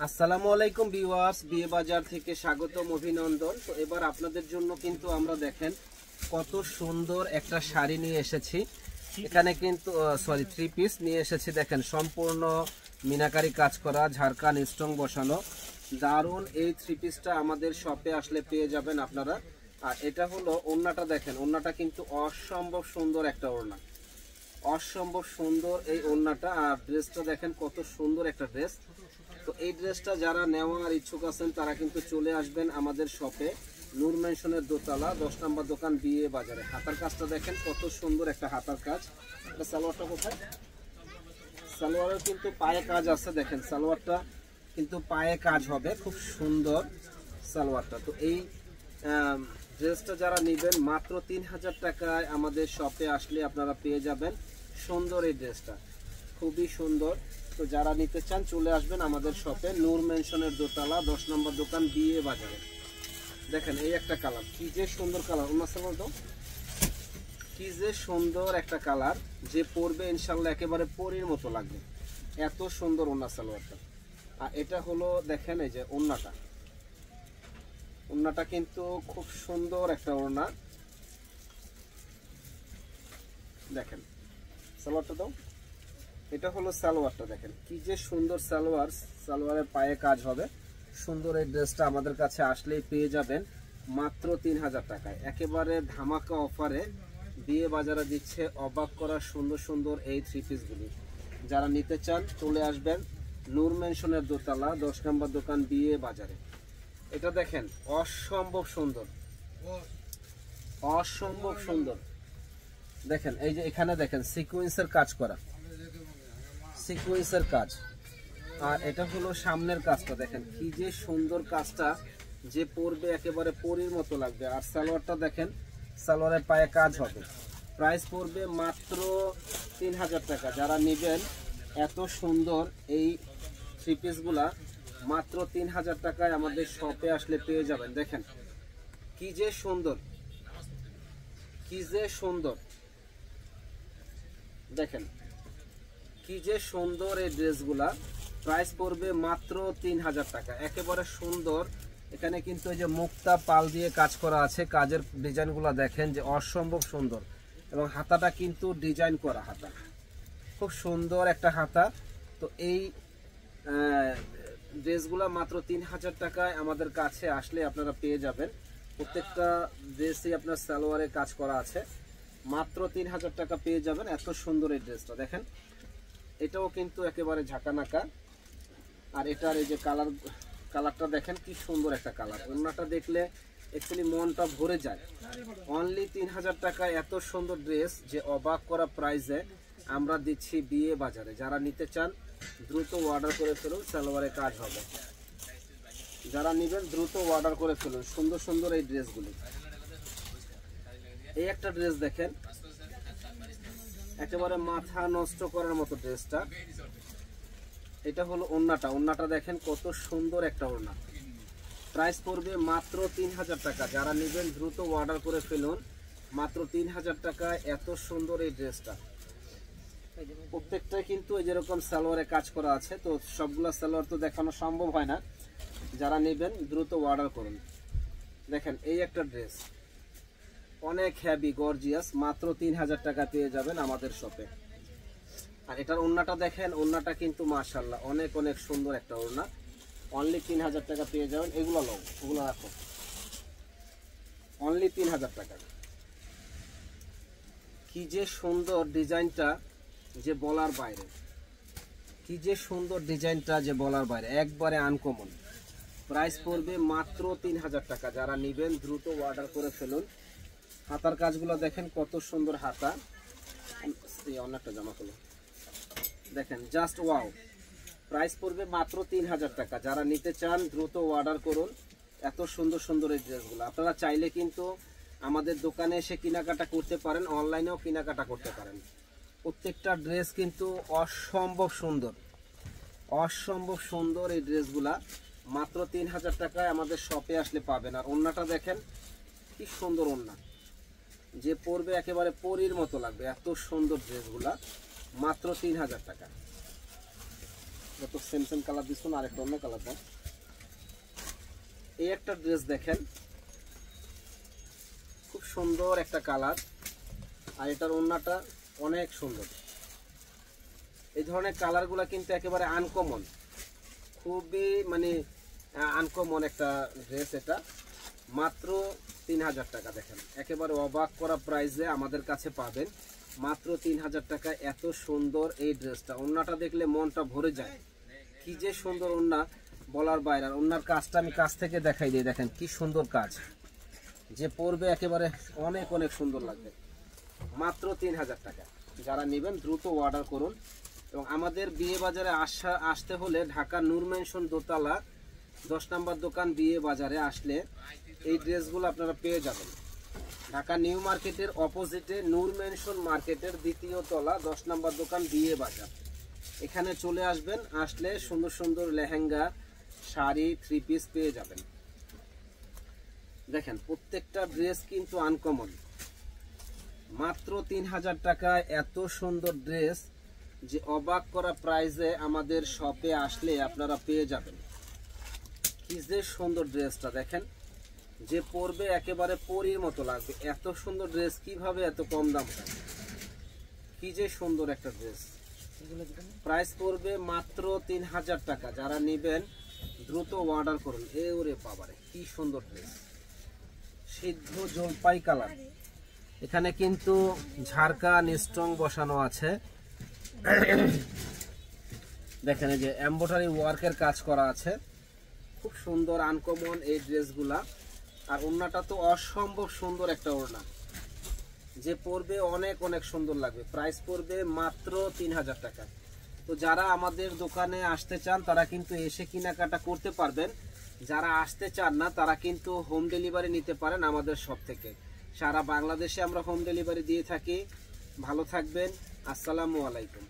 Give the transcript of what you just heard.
আসসালামু আলাইকুম ভিউয়ার্স, বিয়ে বাজার থেকে স্বাগতম, অভিনন্দন। তো এবার আপনাদের জন্য কিন্তু আমরা দেখেন কত সুন্দর একটা শাড়ি নিয়ে এসেছি। এখানে কিন্তু থ্রি পিস নিয়ে এসেছি। দেখেন সম্পূর্ণ মিনাকারি কাজ করা, ঝাড়খান স্টোন বসানো, দারুণ এই থ্রি পিসটা আমাদের শপে আসলে পেয়ে যাবেন আপনারা। আর এটা হলো ওড়নাটা, দেখেন ওড়নাটা কিন্তু অসম্ভব সুন্দর একটা ওড়না, অসম্ভব সুন্দর এই ওড়নাটা। আর ড্রেসটা দেখেন কত সুন্দর একটা ড্রেস। তো এই ড্রেসটা যারা নেওয়ার ইচ্ছুক আছেন তারা কিন্তু চলে আসবেন আমাদের শপে, নূর মেনশনের দোতলা 10 নম্বর দোকান, বিয়ে বাজারে। হাতার কাজটা দেখেন কত সুন্দর একটা হাতার কাজ। এটা সালোয়ারটা কোথায়? সালোয়ারের কিন্তু পায়ে কাজ আছে, দেখেন সালোয়ারটা কিন্তু পায়ে কাজ হবে, খুব সুন্দর সালোয়ারটা। তো এই ড্রেসটা যারা নেবেন মাত্র 3000 টাকায় আমাদের শপে আসলে আপনারা পেয়ে যাবেন সুন্দর এই ড্রেসটা, খুবই সুন্দর। তো যারা নিতে চান চলে আসবেন আমাদের শপে, নূর মেনশনের দোতলা 10 নম্বর দোকান, বিয়ে বাজারে। দেখেন এই একটা কালার, কি যে সুন্দর কালার, কি যে সুন্দর একটা কালার, যে পরবে ইনশাল্লাহ একেবারে পরীর মতো লাগবে, এত সুন্দর ওড়না সালোয়ারটা। আর এটা হলো দেখেন এই যে ওড়নাটা, ওড়নাটা কিন্তু খুব সুন্দর একটা ওড়না। দেখেন সালোয়ারটা দাও, এটা হলো সালোয়ারটা, দেখেন কি যে সুন্দর সালোয়ার, সালোয়ারের পায়ে কাজ হবে সুন্দর। এই ড্রেসটা আমাদের কাছে আসলেই পেয়ে যাবেন মাত্র 3000 টাকায়, একেবারে ধামাকা অফারে বিয়ে বাজারে দিচ্ছে অবাক করা সুন্দর সুন্দর এই থ্রি পিসগুলি। যারা নিতে চান চলে আসবেন নূর মেনশনের দোতলা 10 নম্বর দোকান, বিয়ে বাজারে। এটা দেখেন অসম্ভব সুন্দর, অসম্ভব সুন্দর। দেখেন এই যে এখানে দেখেন সিকোয়েন্সের কাজ করা, সিকোয়েন্সের কাজ। আর এটা হলো সামনের কাজটা, দেখেন কি যে সুন্দর কাজটা, যে পরবে একেবারে পরীর মতো লাগবে। আর সালোয়ারটা দেখেন, সালোয়ারের পায়ে কাজ হবে। প্রাইস পড়বে মাত্র 3000 টাকা। যারা নেবেন এত সুন্দর এই থ্রি পিসগুলা মাত্র 3000 টাকায় আমাদের শপে আসলে পেয়ে যাবেন। দেখেন কি যে সুন্দর, কি যে সুন্দর, দেখেন কি যে সুন্দর এই ড্রেসগুলা। প্রাইস পড়বে মাত্র 3000 টাকা, একেবারে সুন্দর। এখানে কিন্তু এই যে মুক্তা পাল দিয়ে কাজ করা আছে, কাজের ডিজাইনগুলো দেখেন যে অসম্ভব সুন্দর। এবং হাতাটা কিন্তু ডিজাইন করা হাতা, খুব সুন্দর একটা হাতা। তো এই ড্রেসগুলো মাত্র 3000 টাকায় আমাদের কাছে আসলে আপনারা পেয়ে যাবেন। প্রত্যেকটা ড্রেসই আপনার সালোয়ারে কাজ করা আছে, মাত্র 3000 টাকা পেয়ে যাবেন এত সুন্দর এই ড্রেসটা। দেখেন এটাও কিন্তু একেবারে ঝাঁকানাকা। আর এটার এই যে কালারটা দেখেন কি সুন্দর একটা কালার। ওড়নাটা দেখলে অ্যাকচুয়ালি মনটা ভরে যায়। অনলি 3000 টাকায় এত সুন্দর ড্রেস, যে অবাক করা প্রাইসে আমরা দিচ্ছি বিয়ে বাজারে। যারা নিতে চান দ্রুত অর্ডার করে ফেলুন, সালোয়ারে কাজ হবে। যারা নেবেন দ্রুত অর্ডার করে ফেলুন সুন্দর সুন্দর এই ড্রেসগুলি। এই একটা ড্রেস দেখেন, একেবারে মাথা নষ্ট করার মতো ড্রেসটা। এটা হলো ওড়নাটা, ওড়নাটা দেখেন কত সুন্দর একটা ওড়না। প্রাইস পড়বে মাত্র 3000 টাকা। যারা নেবেন দ্রুত অর্ডার করে ফেলুন, মাত্র 3000 টাকায় এত সুন্দর এই ড্রেসটা। প্রত্যেকটাই কিন্তু এই যেরকম সালোয়ারে কাজ করা আছে, তো সবগুলা সালোয়ার তো দেখানো সম্ভব হয় না। যারা নেবেন দ্রুত অর্ডার করুন। দেখেন এই একটা ড্রেস অনেক হ্যাভি গর্জিয়াস, মাত্র 3000 টাকা পেয়ে যাবেন আমাদের শপে। আর এটার ওড়নাটা দেখেন, ওড়নাটা কিন্তু মাশাআল্লাহ অনেক অনেক সুন্দর একটা ওড়না। অনলি 3000 টাকা পেয়ে যাবেন। এগুলো লো, ওগুলো রাখো, অনলি 3000 টাকা। কি যে সুন্দর ডিজাইনটা, যে বলার বাইরে, কি যে সুন্দর ডিজাইনটা, যে বলার বাইরে, একবারে আনকমন। প্রাইস পড়বে মাত্র 3000 টাকা। যারা নেবেন দ্রুত অর্ডার করে ফেলুন। হাতার কাজগুলো দেখেন কত সুন্দর হাতা। অনেকটা জামা খুলো, দেখেন জাস্ট ওয়াও। প্রাইস পড়বে মাত্র 3000 টাকা। যারা নিতে চান দ্রুত অর্ডার করুন এত সুন্দর সুন্দর এই ড্রেসগুলো। আপনারা চাইলে কিন্তু আমাদের দোকানে এসে কেনাকাটা করতে পারেন, অনলাইনেও কেনাকাটা করতে পারেন। প্রত্যেকটা ড্রেস কিন্তু অসম্ভব সুন্দর, অসম্ভব সুন্দর এই ড্রেসগুলা। মাত্র 3000 টাকায় আমাদের শপে আসলে পাবেন। আর ওড়নাটা দেখেন কি সুন্দর ওড়না, যে পরবে একেবারে পরীর মতো লাগবে, এত সুন্দর ড্রেসগুলা। মাত্র 3000 টাকা। যত সেম সেম কালার দিচ্ছ না, আরেকটা অন্য কালার দাও। এই একটা ড্রেস দেখেন, খুব সুন্দর একটা কালার, আর এটার ওড়নাটা অনেক সুন্দর। এই ধরনের কালারগুলো কিন্তু একেবারে আনকমন, খুবই মানে আনকমন একটা ড্রেস। এটা মাত্র 3000 টাকা। দেখেন একেবারে অবাক করা প্রাইসে আমাদের কাছে পাবেন, মাত্র 3000 টাকা। এত সুন্দর এই ড্রেসটা, ওড়নাটা দেখলে মনটা ভরে যায়। কি যে সুন্দর ওড়না, বলার বাইরে। আর ওড়নার কাজটা আমি কাছ থেকে দেখাই দিই, দেখেন কি সুন্দর কাজ, যে পরবে একেবারে অনেক অনেক সুন্দর লাগবে। মাত্র 3000 টাকা। যারা নেবেন দ্রুত অর্ডার করুন। এবং আমাদের বিয়ে বাজারে আসতে হলে ঢাকা নূর মেনশন দোতলা 10 নম্বর দোকান বিয়ে বাজারে আসলে এই ড্রেসগুলো আপনারা পেয়ে যাবেন। ঢাকা নিউ মার্কেটের অপোজিটে নূর মেনশন মার্কেটের 2য় তলা 10 নম্বর দোকান বিয়ে বাজার। এখানে চলে আসবেন, আসলে সুন্দর সুন্দর লেহেঙ্গা, শাড়ি, 3 পিস পেয়ে যাবেন। দেখেন প্রত্যেকটা ড্রেস কিন্তু আনকমন। মাত্র 3000 টাকায় এত সুন্দর ড্রেস, যে অবাক করা প্রাইসে আমাদের শপে আসলে আপনারা পেয়ে যাবেন। কি যে সুন্দর ড্রেসটা দেখেন, যে পরবে একেবারে পরীর মতো লাগবে। এত সুন্দর ড্রেস কিভাবে এত কম দাম হয়? কি যে সুন্দর একটা ড্রেস। প্রাইস পড়বে মাত্র 3000 টাকা। যারা নেবেন দ্রুত অর্ডার করুন। ওরে বাবারে কি সুন্দর ড্রেস, সিদ্ধ জলপাই কালার। এখানে কিন্তু ঝাড়কা নিস্ট্রং বসানো আছে। দেখেন এই যে এমব্রয়ডারি ওয়ার্কের কাজ করা আছে, খুব সুন্দর আনকমন এই ড্রেসগুলা। আর ওড়নাটা তো অসম্ভব সুন্দর একটা ওড়না, যে পরবে অনেক অনেক সুন্দর লাগবে। প্রাইস পড়বে মাত্র 3000 টাকা। তো যারা আমাদের দোকানে আসতে চান তারা কিন্তু এসে কেনাকাটা করতে পারবেন। যারা আসতে চান না তারা কিন্তু হোম ডেলিভারি নিতে পারেন আমাদের শপ থেকে। সারা বাংলাদেশে আমরা হোম ডেলিভারি দিয়ে থাকি। ভালো থাকবেন, আসসালামু আলাইকুম।